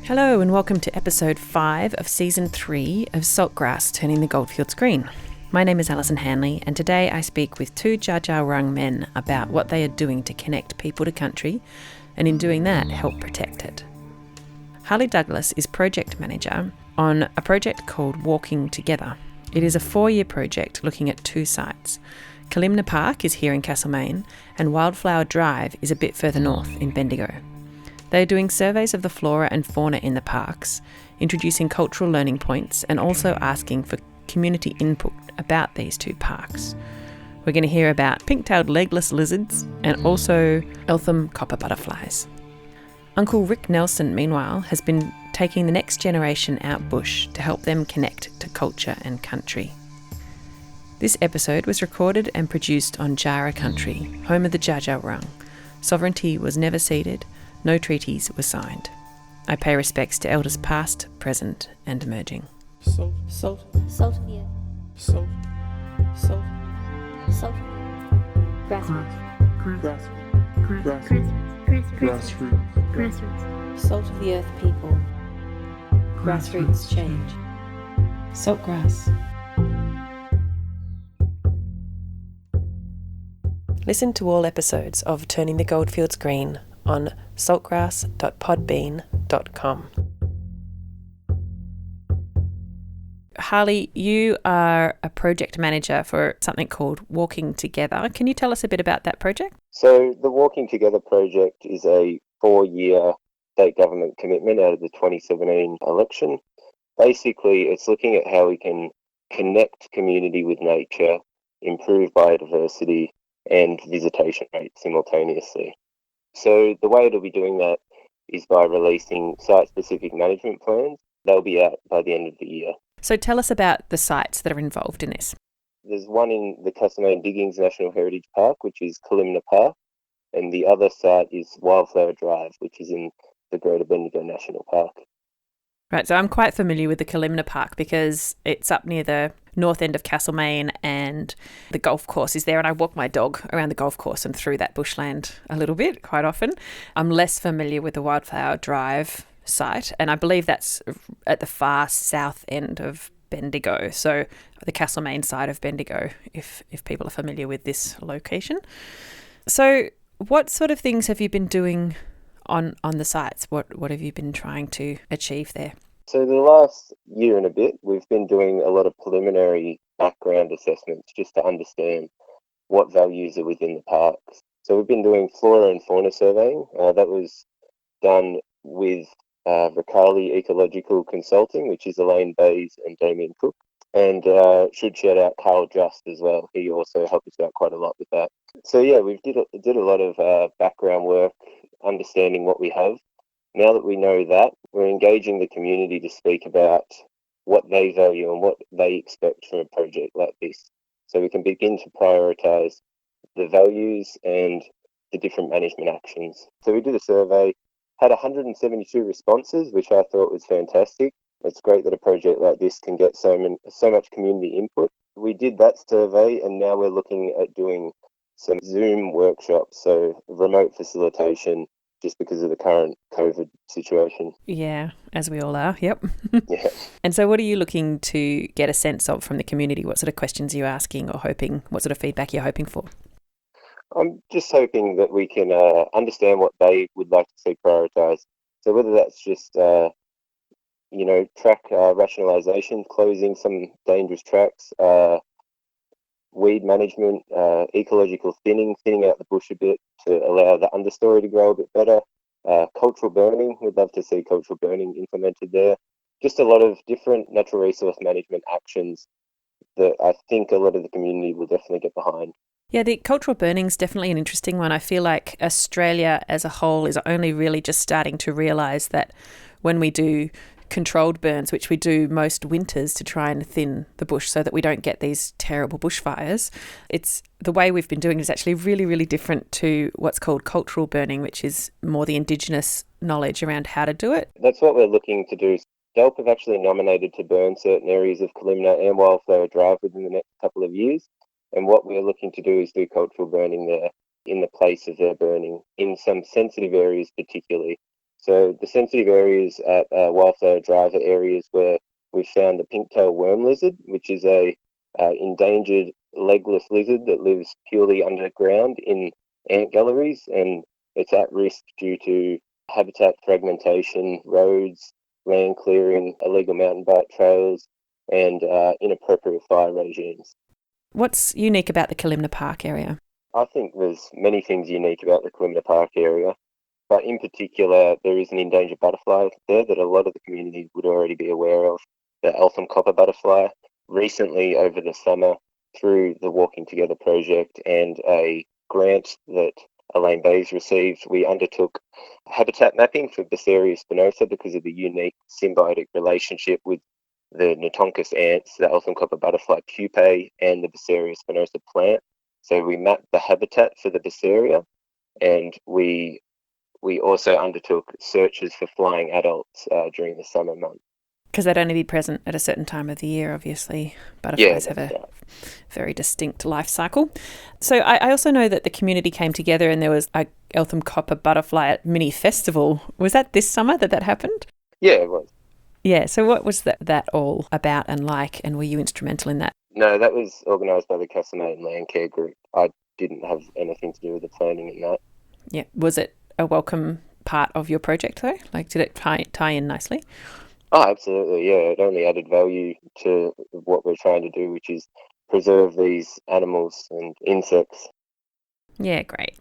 Hello and welcome to episode 5 of season 3 of Saltgrass, Turning the Goldfields Green. My name is Alison Hanley and today I speak with two Dja Dja Wurrung men about what they are doing to connect people to country and in doing that help protect it. Harley Douglas is project manager on a project called Walking Together. It is a 4-year project looking at 2 sites. Castlemaine Park is here in Castlemaine and Wildflower Drive is a bit further north in Bendigo. They are doing surveys of the flora and fauna in the parks, introducing cultural learning points and also asking for community input about these 2 parks. We're going to hear about pink-tailed legless lizards and also Eltham copper butterflies. Uncle Rick Nelson, meanwhile, has been taking the next generation out bush to help them connect to culture and country. This episode was recorded and produced on Jaara country, home of the Dja Dja Wurrung. Sovereignty was never ceded. No treaties were signed. I pay respects to elders past, present and emerging. Salt. Yeah. Salt. Grassroots. Grassroots. Salt of the earth people. Grassroots change. Saltgrass. Listen to all episodes of Turning the Goldfields Green on saltgrass.podbean.com. Harley, you are a project manager for something called Walking Together. Can you tell us a bit about that project? So the Walking Together project is a 4-year state government commitment out of the 2017 election. Basically, it's looking at how we can connect community with nature, improve biodiversity and visitation rates simultaneously. So the way it'll be doing that is by releasing site-specific management plans. They'll be out by the end of the year. So tell us about the sites that are involved in this. There's one in the Castlemaine Diggings National Heritage Park, which is Castlemaine Park, and the other site is Wildflower Drive, which is in the Greater Bendigo National Park. Right, so I'm quite familiar with the Castlemaine Park because it's up near the north end of Castlemaine and the golf course is there, and I walk my dog around the golf course and through that bushland a little bit, quite often. I'm less familiar with the Wildflower Drive site, and I believe that's at the far south end of Bendigo, so the Castlemaine side of Bendigo, if people are familiar with this location. So what sort of things have you been doing on the sites? What have you been trying to achieve there? So the last year and a bit, we've been doing a lot of preliminary background assessments just to understand what values are within the parks. So we've been doing flora and fauna surveying. That was done with Ricali Ecological Consulting, which is Elaine Bays and Damien Cook. And should shout out Carl Just as well. He also helped us out quite a lot with that. So yeah, we did a lot of background work, understanding what we have. Now that we know that, we're engaging the community to speak about what they value and what they expect from a project like this. So we can begin to prioritise the values and the different management actions. So we did a survey, had 172 responses, which I thought was fantastic. It's great that a project like this can get so much community input. We did that survey and now we're looking at doing some Zoom workshops, so remote facilitation, just because of the current COVID situation. Yeah, as we all are, yep. Yeah. And so what are you looking to get a sense of from the community? What sort of questions are you asking or hoping? What sort of feedback you're hoping for? I'm just hoping that we can understand what they would like to see prioritised. So whether that's just, track rationalisation, closing some dangerous tracks, weed management, ecological thinning out the bush a bit to allow the understory to grow a bit better. Cultural burning, we'd love to see cultural burning implemented there. Just a lot of different natural resource management actions that I think a lot of the community will definitely get behind. Yeah, the cultural burning is definitely an interesting one. I feel like Australia as a whole is only really just starting to realise that when we do controlled burns, which we do most winters to try and thin the bush so that we don't get these terrible bushfires, it's the way we've been doing it is actually really, really different to what's called cultural burning, which is more the Indigenous knowledge around how to do it. That's what we're looking to do. DELP have actually nominated to burn certain areas of Castlemaine and Wildflower Drive within the next couple of years. And what we're looking to do is do cultural burning there in the place of their burning in some sensitive areas particularly. So the sensitive areas at Wildflower Drive are areas where we've found the pink-tailed worm lizard, which is a endangered legless lizard that lives purely underground in ant galleries, and it's at risk due to habitat fragmentation, roads, land clearing, illegal mountain bike trails, and inappropriate fire regimes. What's unique about the Kalimna Park area? I think there's many things unique about the Kalimna Park area, but in particular, there is an endangered butterfly there that a lot of the community would already be aware of, the eltham copper butterfly. Recently, over the summer, through the Walking Together project and a grant that Elaine Bays received, we undertook habitat mapping for Basaria spinosa because of the unique symbiotic relationship with the Notonchus ants, the eltham copper butterfly pupae, and the Basaria spinosa plant. So we mapped the habitat for the Basaria, and we also undertook searches for flying adults during the summer months. Because they'd only be present at a certain time of the year, obviously. Butterflies have a very distinct life cycle. So I also know that the community came together and there was a Eltham Copper Butterfly mini festival. Was that this summer that happened? Yeah, it was. Yeah, so what was that all about and like, and were you instrumental in that? No, that was organised by the Castlemaine Land Care Group. I didn't have anything to do with the planning in that. Yeah, was it a welcome part of your project though? Like, did it tie in nicely? Oh, absolutely, yeah. It only added value to what we're trying to do, which is preserve these animals and insects. Yeah, great.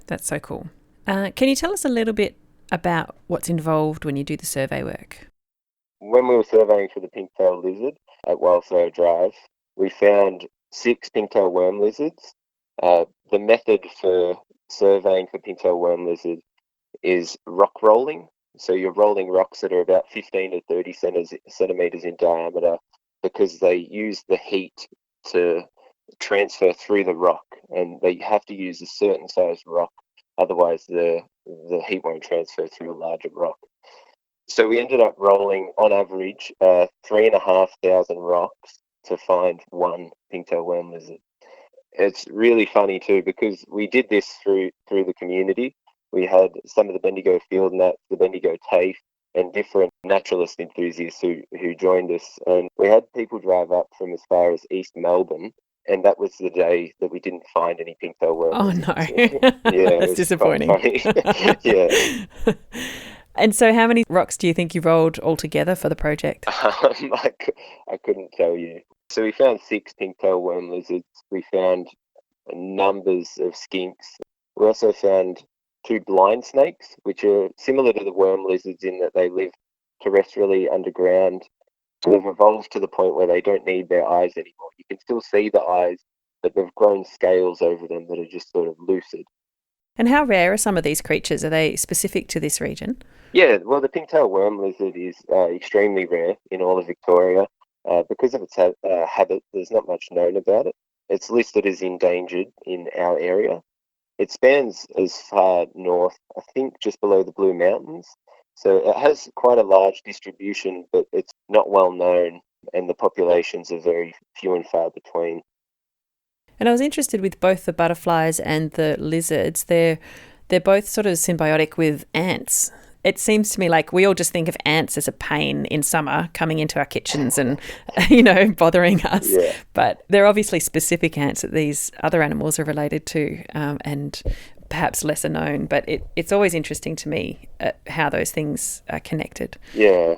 That's so cool. Can you tell us a little bit about what's involved when you do the survey work? When we were surveying for the pink-tailed lizard at Wildflower Drive, we found 6 pink-tailed worm lizards. The method for surveying for pink-tailed worm lizard is rock rolling. So you're rolling rocks that are about 15 to 30 centimetres in diameter because they use the heat to transfer through the rock, and they have to use a certain size rock, otherwise the heat won't transfer through a larger rock. So we ended up rolling, on average, 3,500 rocks to find one pink-tailed worm lizard. It's really funny too because we did this through the community. We had some of the Bendigo field gnats, the Bendigo TAFE, and different naturalist enthusiasts who joined us. And we had people drive up from as far as East Melbourne, and that was the day that we didn't find any pink-tailed worm lizards. Oh no, yeah, that's disappointing. Yeah. And so how many rocks do you think you rolled altogether for the project? I couldn't tell you. So we found 6 pink-tailed worm lizards. We found numbers of skinks. We also found 2 blind snakes, which are similar to the worm lizards in that they live terrestrially underground. They've evolved to the point where they don't need their eyes anymore. You can still see the eyes, but they've grown scales over them that are just sort of lucid. And how rare are some of these creatures? Are they specific to this region? Yeah, well, the pink-tailed worm lizard is extremely rare in all of Victoria. Because of its habit, there's not much known about it. It's listed as endangered in our area. It spans as far north, I think just below the Blue Mountains. So it has quite a large distribution, but it's not well known, and the populations are very few and far between. And I was interested with both the butterflies and the lizards. They're both sort of symbiotic with ants. It seems to me like we all just think of ants as a pain in summer coming into our kitchens and, bothering us. Yeah. But they're obviously specific ants that these other animals are related to and perhaps lesser known. But it's always interesting to me how those things are connected. Yeah.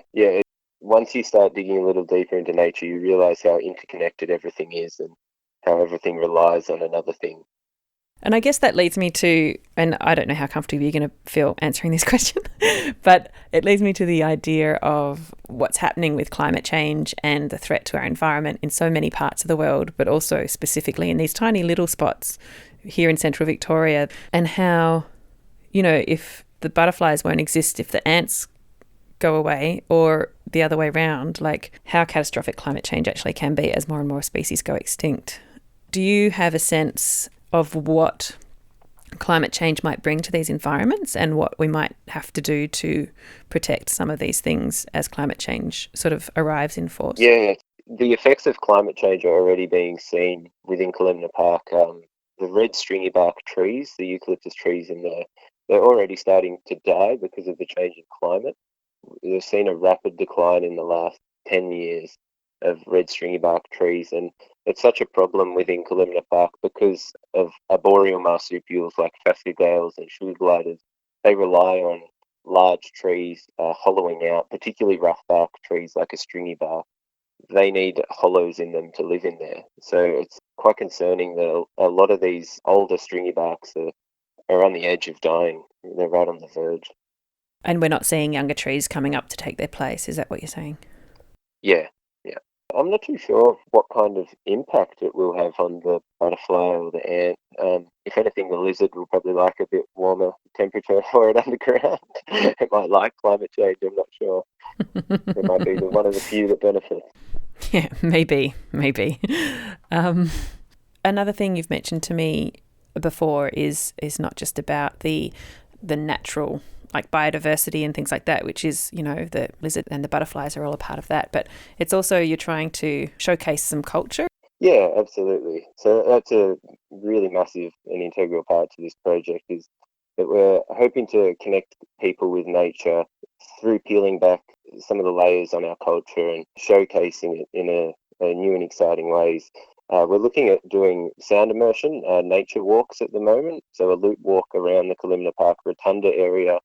Once you start digging a little deeper into nature, you realise how interconnected everything is and how everything relies on another thing. And I guess that leads me to, and I don't know how comfortable you're going to feel answering this question, but it leads me to the idea of what's happening with climate change and the threat to our environment in so many parts of the world, but also specifically in these tiny little spots here in central Victoria, and how, if the butterflies won't exist, if the ants go away, or the other way around, like how catastrophic climate change actually can be as more and more species go extinct. Do you have a sense of what climate change might bring to these environments and what we might have to do to protect some of these things as climate change sort of arrives in force? Yeah, the effects of climate change are already being seen within Kalimna Park. The red stringy bark trees, the eucalyptus trees in the they're already starting to die because of the changing climate. We've seen a rapid decline in the last 10 years of red stringy bark trees, and it's such a problem within Kalimna Park because of arboreal marsupials like phascogales and sugar gliders. They rely on large trees hollowing out, particularly rough bark trees like a stringy bark. They need hollows in them to live in there. So it's quite concerning that a lot of these older stringy barks are on the edge of dying. They're right on the verge. And we're not seeing younger trees coming up to take their place. Is that what you're saying? Yeah. I'm not too sure what kind of impact it will have on the butterfly or the ant. If anything, the lizard will probably like a bit warmer temperature for it underground. It might like climate change, I'm not sure. It might be one of the few that benefits. Yeah, maybe. Another thing you've mentioned to me before is not just about the natural, like biodiversity and things like that, which is, the lizard and the butterflies are all a part of that. But it's also you're trying to showcase some culture. Yeah, absolutely. So that's a really massive and integral part to this project, is that we're hoping to connect people with nature through peeling back some of the layers on our culture and showcasing it in a new and exciting ways. We're looking at doing sound immersion, nature walks at the moment. So a loop walk around the Kalimna Park Rotunda area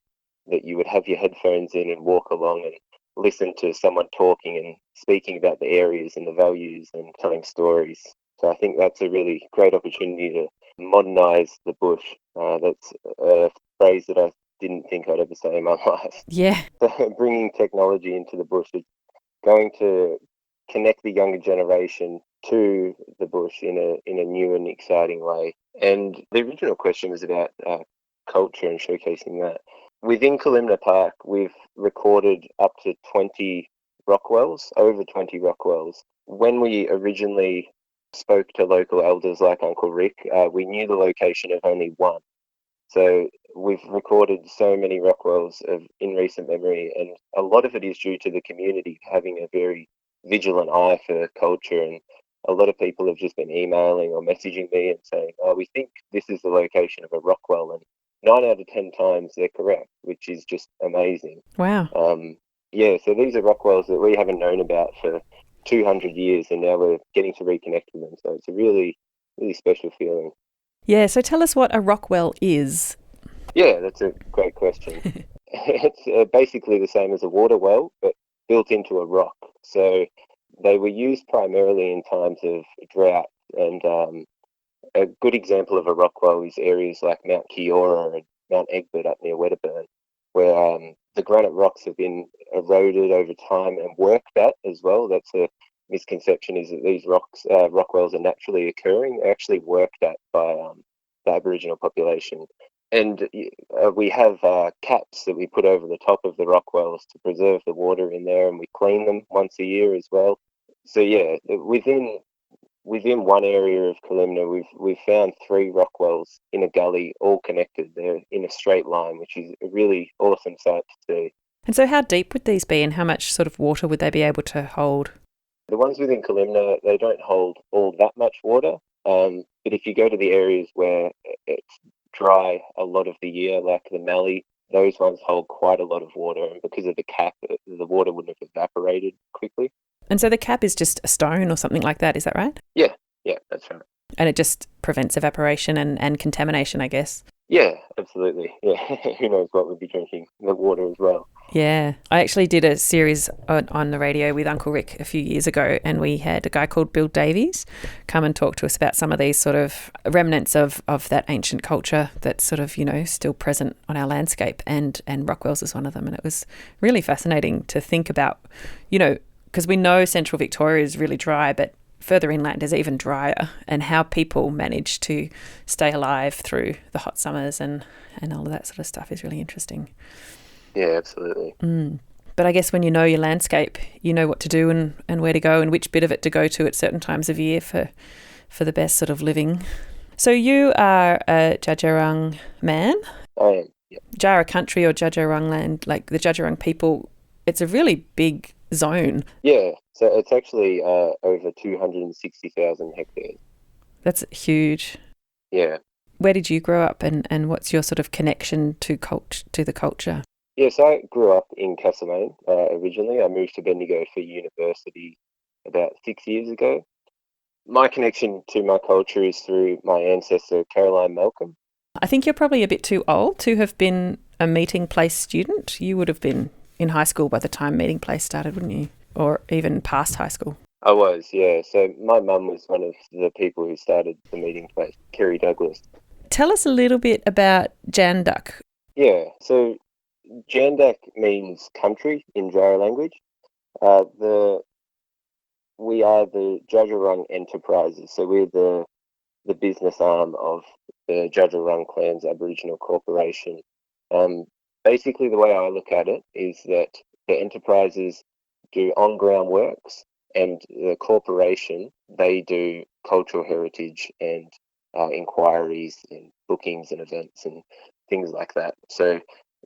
that you would have your headphones in and walk along and listen to someone talking and speaking about the areas and the values and telling stories. So I think that's a really great opportunity to modernise the bush. That's a phrase that I didn't think I'd ever say in my life. Yeah. So bringing technology into the bush is going to connect the younger generation to the bush in a new and exciting way. And the original question was about culture and showcasing that. Within Kalimna Park, we've recorded up to 20 rockwells, over 20 rockwells. When we originally spoke to local elders like Uncle Rick, we knew the location of only one. So we've recorded so many rockwells in recent memory, and a lot of it is due to the community having a very vigilant eye for culture. And a lot of people have just been emailing or messaging me and saying, we think this is the location of a rockwell. And 9 out of 10 times they're correct, which is just amazing. Wow. So these are rockwells that we haven't known about for 200 years, and now we're getting to reconnect with them. So it's a really, really special feeling. Yeah, so tell us what a rockwell is. Yeah, that's a great question. It's basically the same as a water well, but built into a rock. So they were used primarily in times of drought, and a good example of a rockwell is areas like Mount Kiora and Mount Egbert up near Wedderburn, where the granite rocks have been eroded over time and worked at as well. That's a misconception, is that these rockwells are naturally occurring. They're actually worked at by the Aboriginal population. And we have caps that we put over the top of the rockwells to preserve the water in there, and we clean them once a year as well. So yeah, within one area of Kalimna, we've found 3 rockwells in a gully, all connected. They're in a straight line, which is a really awesome sight to see. And so how deep would these be, and how much sort of water would they be able to hold? The ones within Kalimna, they don't hold all that much water. But if you go to the areas where it's dry a lot of the year, like the Mallee, those ones hold quite a lot of water. And because of the cap, the water wouldn't have evaporated quickly. And so the cap is just a stone or something like that, is that right? Yeah, that's right. And it just prevents evaporation and contamination, I guess. Yeah, absolutely. Yeah, who knows what we'd be drinking, the water as well. Yeah, I actually did a series on the radio with Uncle Rick a few years ago, and we had a guy called Bill Davies come and talk to us about some of these sort of remnants of that ancient culture that's sort of, still present on our landscape, and rockwells is one of them. And it was really fascinating to think about, because we know central Victoria is really dry, but further inland is even drier, and how people manage to stay alive through the hot summers and all of that sort of stuff is really interesting. Yeah, absolutely. But I guess when you know your landscape, you know what to do and where to go and which bit of it to go to at certain times of year for the best sort of living. So you are a Dja Dja Wurrung man? I am, yeah. Jaara country or Dja Dja Wurrung land, like the Dja Dja Wurrung people, it's a really big zone. Yeah, so it's actually over 260,000 hectares. That's huge. Yeah. Where did you grow up, and what's your sort of connection to the culture? Yes, I grew up in Castlemaine originally. I moved to Bendigo for university about 6 years ago. My connection to my culture is through my ancestor, Caroline Malcolm. I think you're probably a bit too old to have been a Meeting Place student. You would have been in high school by the time Meeting Place started, wouldn't you? Or even past high school. I was, yeah. So my mum was one of the people who started the Meeting Place, Harley Douglas. Tell us a little bit about Janduck. Yeah, so Jandak means country in Jaara language. We are the Dja Dja Wurrung Enterprises, so we're the business arm of the Dja Dja Wurrung Clan's Aboriginal Corporation. Basically, the way I look at it is that the enterprises do on-ground works, and the corporation, they do cultural heritage and inquiries and bookings and events and things like that. So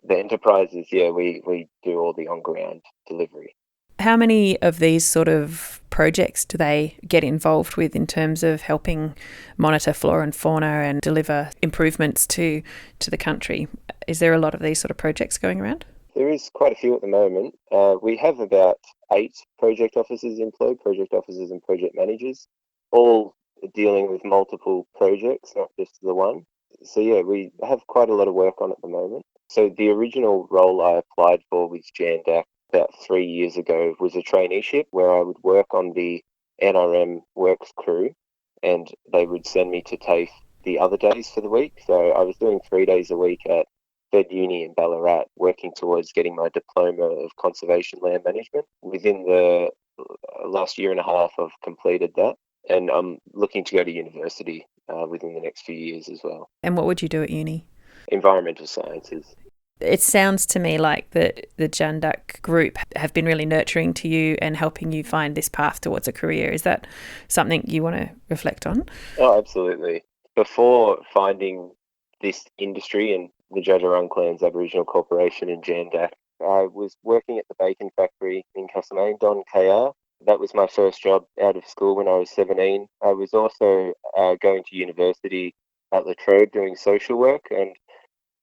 the enterprises, we do all the on-ground delivery. How many of these sort of projects do they get involved with in terms of helping monitor flora and fauna and deliver improvements to the country? Is there a lot of these sort of projects going around? There is quite a few at the moment. We have about 8 project officers employed, project officers and project managers, all dealing with multiple projects, not just the one. So yeah, we have quite a lot of work on at the moment. So the original role I applied for with Jandak about 3 years ago was a traineeship where I would work on the NRM works crew, and they would send me to TAFE the other days for the week. So I was doing 3 days a week at Fed Uni in Ballarat, working towards getting my diploma of conservation land management. Within the last year and a half, I've completed that, and I'm looking to go to university within the next few years as well. And what would you do at uni? Environmental sciences. It sounds to me like the Janduck group have been really nurturing to you and helping you find this path towards a career. Is that something you want to reflect on? Oh, absolutely. Before finding this industry and the Dja Dja Wurrung Clan's Aboriginal Corporation in Jandak, I was working at the bacon factory in Castlemaine, Don KR. That was my first job out of school when I was 17. I was also going to university at La Trobe doing social work, and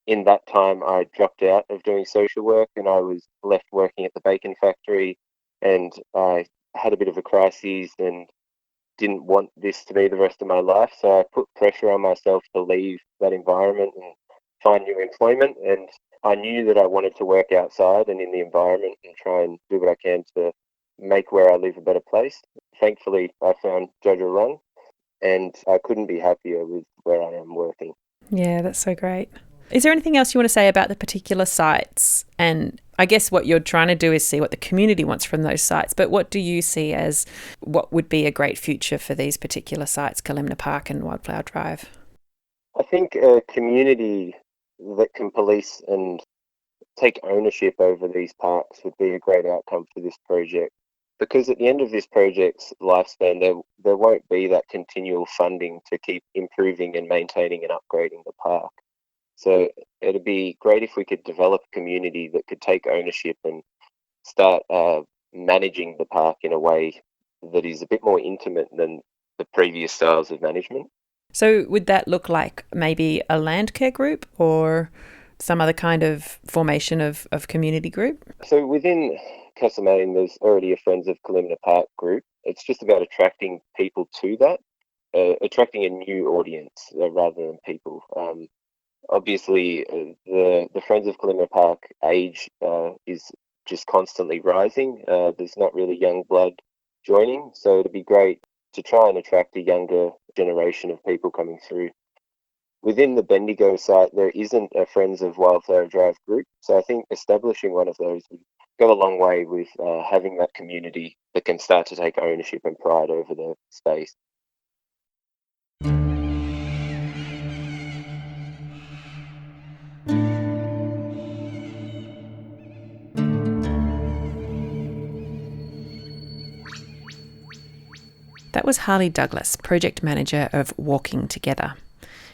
in that time I dropped out of doing social work and I was left working at the bacon factory, and I had a bit of a crisis and didn't want this to be the rest of my life. So I put pressure on myself to leave that environment and find new employment. And I knew that I wanted to work outside and in the environment and try and do what I can to make where I live a better place. Thankfully, I found Dja Dja Wurrung, and I couldn't be happier with where I am working. Yeah, that's so great. Is there anything else you want to say about the particular sites? And I guess what you're trying to do is see what the community wants from those sites, but what do you see as what would be a great future for these particular sites, Kalimna Park and Wildflower Drive? I think a community that can police and take ownership over these parks would be a great outcome for this project. Because at the end of this project's lifespan, there won't be that continual funding to keep improving and maintaining and upgrading the park. So it'd be great if we could develop a community that could take ownership and start managing the park in a way that is a bit more intimate than the previous styles of management. So would that look like maybe a land care group or some other kind of formation of community group? So within Castlemaine, there's already a Friends of Kalimna Park group. It's just about attracting people to that, attracting a new audience rather than people. Obviously, the Friends of Kalimna Park age is just constantly rising. There's not really young blood joining, so it'd be great to try and attract a younger generation of people coming through. Within the Bendigo site, there isn't a Friends of Wildflower Drive group, so I think establishing one of those would go a long way with having that community that can start to take ownership and pride over the space. That was Harley Douglas, Project Manager of Walking Together.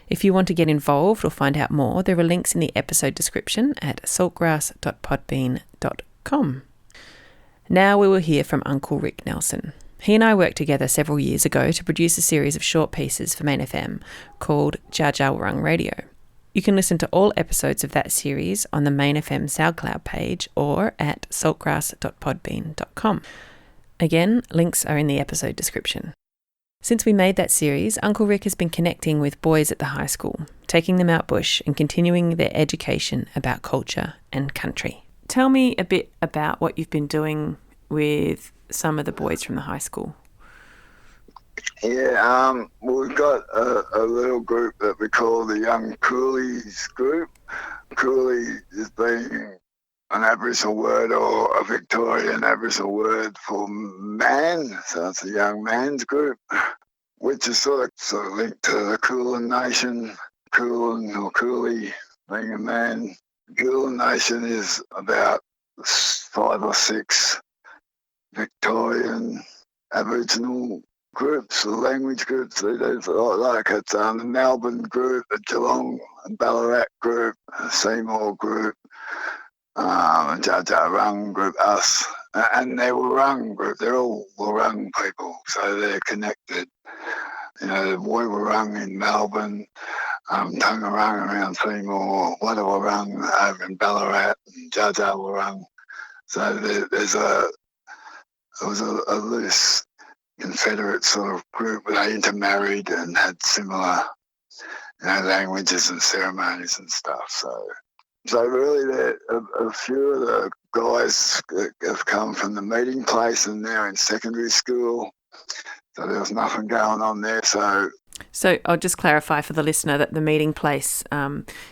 If you want to get involved or find out more, there are links in the episode description at saltgrass.podbean.com. Now we will hear from Uncle Rick Nelson. He and I worked together several years ago to produce a series of short pieces for Main FM called Dja Dja Wurrung Radio. You can listen to all episodes of that series on the Main FM SoundCloud page or at saltgrass.podbean.com. Again, links are in the episode description. Since we made that series, Uncle Rick has been connecting with boys at the high school, taking them out bush and continuing their education about culture and country. Tell me a bit about what you've been doing with some of the boys from the high school. Yeah, we've got a little group that we call the Young Coolies group. Coolie is being an Aboriginal word or a Victorian Aboriginal word for man, so it's a young man's group, which is sort of linked to the Kulin Nation, Kulin or Coolie being a man. Kulin Nation is about 5 or 6 Victorian Aboriginal groups, language groups. There's like it's the Melbourne group, the Geelong and Ballarat group, Seymour group, Dja Dja Wurrung group, us, and their Wurrung group. They're all Wurrung people, so they're connected. You know, the Woi Wurrung in Melbourne, Tungarung around Seymour, Wada Wurrung over in Ballarat, and Dja Dja Wurrung. So there was a loose Confederate sort of group where they intermarried and had similar, languages and ceremonies and stuff. So really, a few of the guys have come from the meeting place and they're in secondary school. So there was nothing going on there. So I'll just clarify for the listener that the meeting place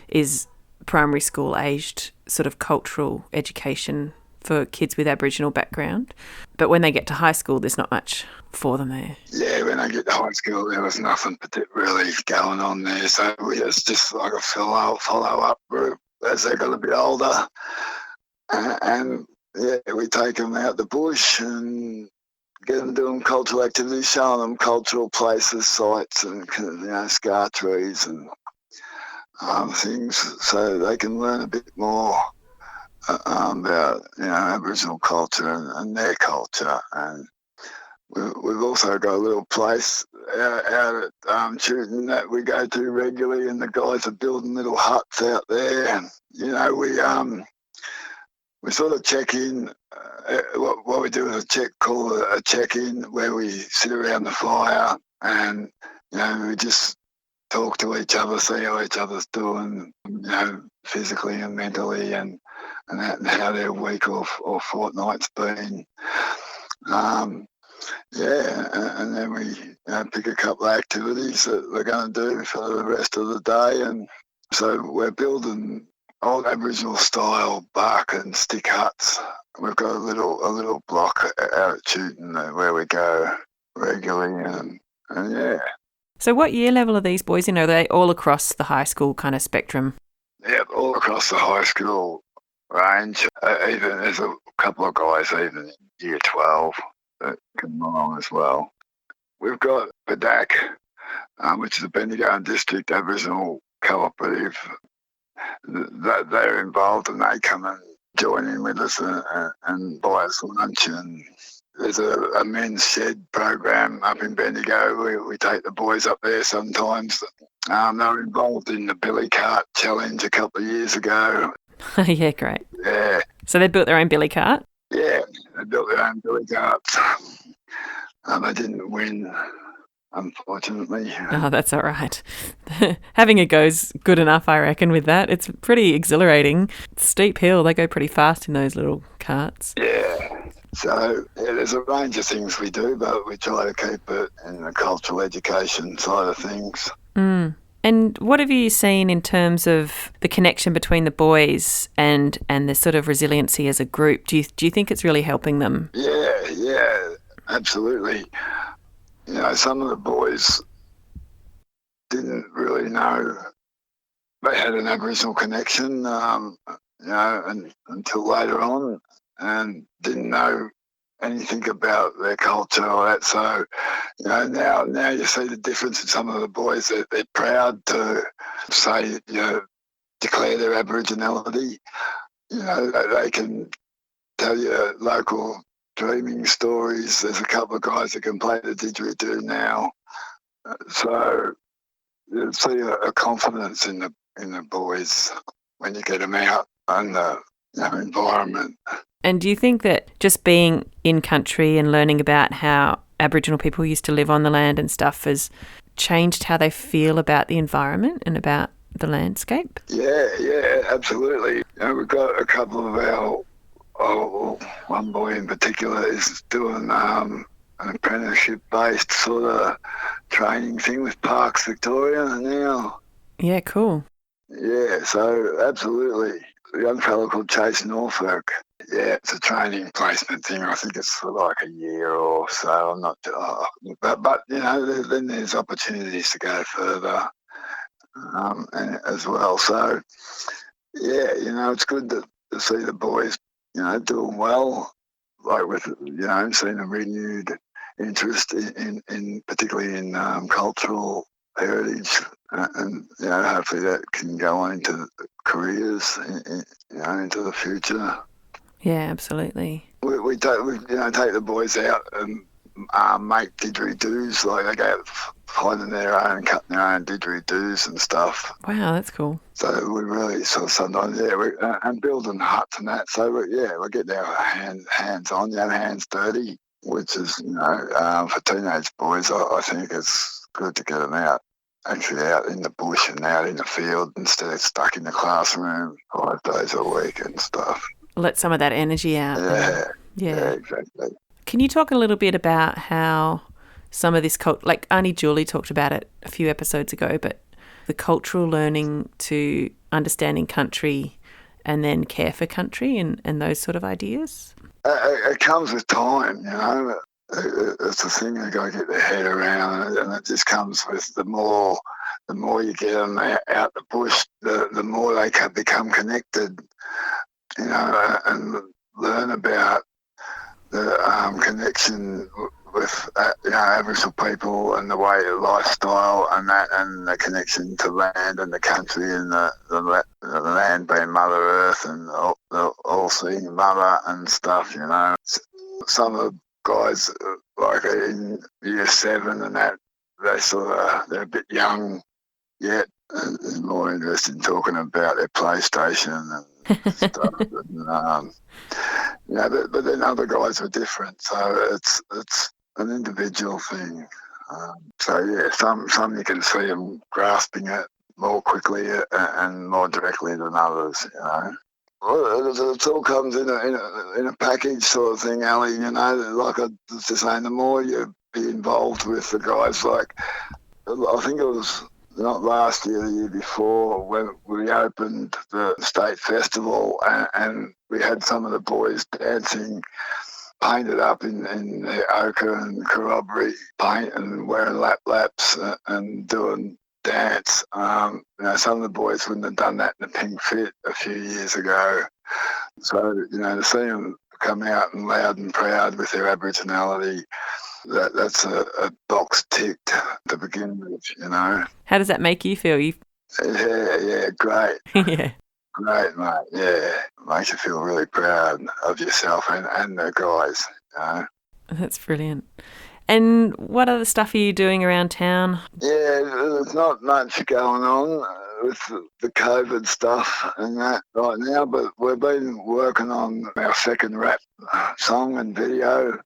is primary school aged sort of cultural education for kids with Aboriginal background. But when they get to high school, there's not much for them there. Yeah, when I get to high school, there was nothing really going on there. So it's just like a follow-up group as they got a bit older. And we take them out the bush and get them doing cultural activities, showing them cultural places, sites, and scar trees and things, so they can learn a bit more about Aboriginal culture and their culture. And we've also got a little place out at Chewton that we go to regularly, and the guys are building little huts out there. And we sort of check in. What we do is call a check-in, where we sit around the fire and we just talk to each other, see how each other's doing, physically and mentally, and how their week or fortnight's been. And then we pick a couple of activities that we're going to do for the rest of the day. And so we're building old Aboriginal style bark and stick huts. We've got a little block out at Chewton where we go regularly, and yeah. So what year level are these boys in? Are they all across the high school kind of spectrum? Yeah, all across the high school range. Even there's a couple of guys even in year 12 that come along as well. We've got Padak, which is a Bendigo District Aboriginal Cooperative. They're involved, and they come and join in with us and buy us lunch. And there's a men's shed program up in Bendigo. We take the boys up there sometimes. They were involved in the Billy Cart Challenge a couple of years ago. Yeah, great. Yeah. So they built their own billy cart? Yeah, they built their own billy carts. They didn't win, unfortunately. Oh, that's all right. Having a go's good enough, I reckon, with that. It's pretty exhilarating. Steep hill, they go pretty fast in those little carts. Yeah. So, there's a range of things we do, but we try to keep it in the cultural education side of things. Mm. And what have you seen in terms of the connection between the boys and the sort of resiliency as a group? Do you think it's really helping them? Yeah, absolutely. Some of the boys didn't really know they had an Aboriginal connection, and until later on, and didn't know anything about their culture or that. So, now you see the difference in some of the boys. They're proud to say, declare their Aboriginality. They can tell you local dreaming stories. There's a couple of guys that can play the didgeridoo now. So you see a confidence in the boys when you get them out in the environment. And do you think that just being in country and learning about how Aboriginal people used to live on the land and stuff has changed how they feel about the environment and about the landscape? Yeah, absolutely. We've got a couple of one boy in particular is doing an apprenticeship-based sort of training thing with Parks Victoria now. Yeah, cool. Yeah, so absolutely. A young fellow called Chase Norfolk. Yeah, it's a training placement thing. I think it's for like a year or so. I'm not, but then there's opportunities to go further and as well. So yeah, it's good to see the boys, doing well. Like with seeing a renewed interest in particularly in cultural heritage, and hopefully that can go on into careers, into the future. Yeah, absolutely. We take the boys out and make didgeridoos. Like they go finding their own, cutting their own didgeridoos and stuff. Wow, that's cool. So we really sort of sometimes, and building huts and that. So we're getting our hands on, hands dirty, which is, for teenage boys, I think it's good to get them actually out in the bush and out in the field instead of stuck in the classroom 5 days a week and stuff. Let some of that energy out. Yeah, exactly. Can you talk a little bit about how some of this like Auntie Julie talked about it a few episodes ago, but the cultural learning to understanding country and then care for country and those sort of ideas? It comes with time, It's a thing they got to get their head around, and it just comes with the more you get them out the bush, the more they can become connected, and learn about the connection with Aboriginal people and the way of lifestyle and that, and the connection to land and the country and the land being Mother Earth and the all-seeing Mother and stuff. Some of the guys like in year 7 and that, they're a bit young yet and more interested in talking about their PlayStation and stuff. But then other guys are different, so it's an individual thing. Some you can see them grasping it more quickly and more directly than others. Well, it all comes in a package sort of thing, Ali. Like I was just saying, the more you be involved with the guys, like I think it was not last year, the year before, when we opened the state festival and we had some of the boys dancing, painted up in their ochre and corroboree paint and wearing laps and doing dance. Some of the boys wouldn't have done that in the Pink Fit a few years ago. So, to see them come out and loud and proud with their Aboriginality, that's a box ticked to begin with, How does that make you feel? Yeah, great. Yeah. Great, mate, yeah. Makes you feel really proud of yourself and the guys, That's brilliant. And what other stuff are you doing around town? Yeah, there's not much going on with the COVID stuff and that right now, but we've been working on our second rap song and video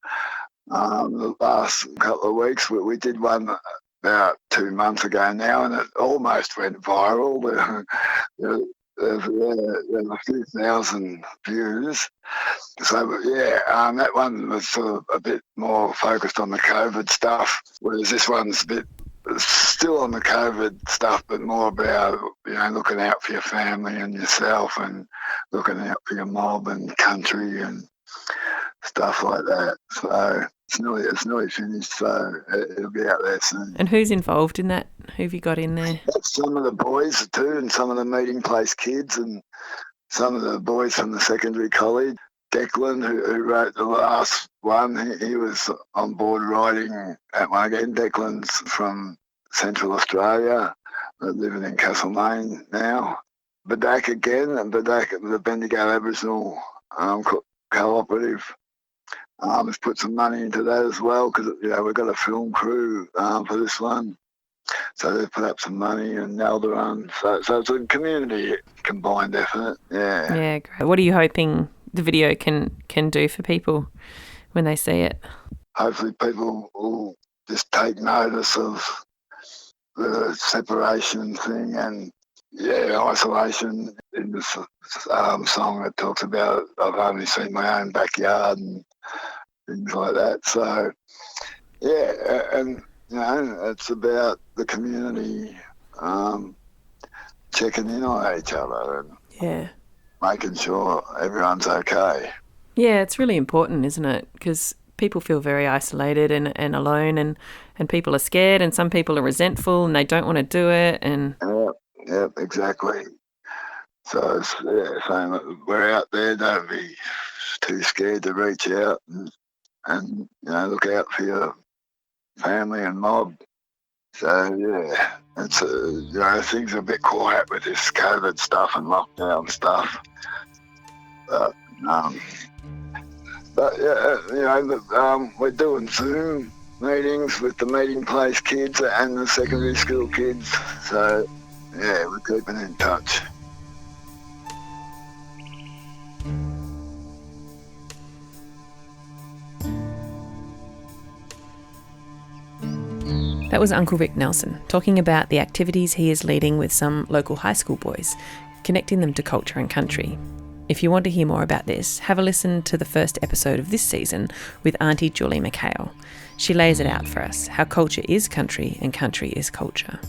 the last couple of weeks. We did one about 2 months ago now, and it almost went viral. There's a few thousand views. So, that one was sort of a bit more focused on the COVID stuff, whereas this one's a bit still on the COVID stuff, but more about, looking out for your family and yourself and looking out for your mob and country and stuff like that. So it's nearly finished, so it'll be out there soon. And who's involved in that? Who have you got in there? That's some of the boys too, and some of the meeting place kids, and some of the boys from the secondary college. Declan, who wrote the last one, he was on board writing that one again. Declan's from Central Australia, living in Castlemaine now. Badak again, and Badak, the Bendigo Aboriginal Cooperative. We've put some money into that as well because, we've got a film crew for this one. So they've put up some money and nailed the run. So it's a community combined effort. Yeah. Yeah, great. What are you hoping the video can do for people when they see it? Hopefully people will just take notice of the separation thing and, isolation in this song that talks about I've only seen my own backyard and things like that. So, and, it's about the community checking in on each other and making sure everyone's okay. Yeah, it's really important, isn't it? Because people feel very isolated and alone, and people are scared, and some people are resentful and they don't want to do it. And yeah, exactly. So it's saying that we're out there, don't be too scared to reach out and look out for your family and mob. So it's things are a bit quiet with this COVID stuff and lockdown stuff. We're doing Zoom meetings with the meeting place kids and the secondary school kids. So we're keeping in touch. that was Uncle Rick Nelson talking about the activities he is leading with some local high school boys, connecting them to culture and country. If you want to hear more about this, have a listen to the first episode of this season with Auntie Julie McHale. She lays it out for us, how culture is country and country is culture.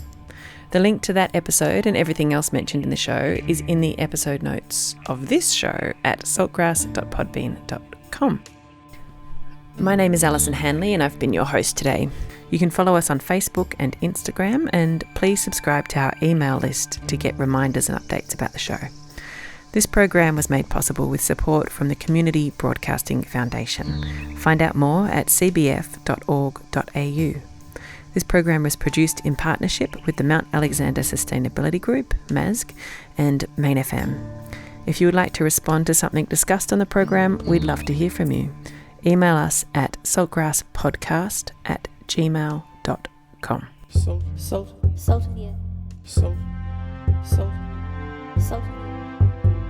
The link to that episode and everything else mentioned in the show is in the episode notes of this show at saltgrass.podbean.com. My name is Alison Hanley and I've been your host today. You can follow us on Facebook and Instagram, and please subscribe to our email list to get reminders and updates about the show. This program was made possible with support from the Community Broadcasting Foundation. Find out more at cbf.org.au. This program was produced in partnership with the Mount Alexander Sustainability Group, MASG, and Main FM. If you would like to respond to something discussed on the program, we'd love to hear from you. Email us at saltgrasspodcast@gmail.com. Salt. Salt of the earth. Salt. Salt of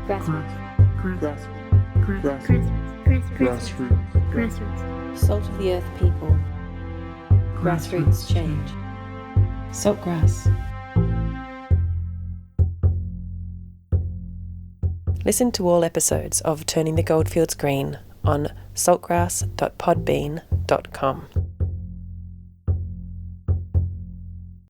the earth. Grassroots. Grassroots. Salt of the earth people. Grassroots change. Saltgrass. Listen to all episodes of Turning the Goldfields Green on saltgrass.podbean.com.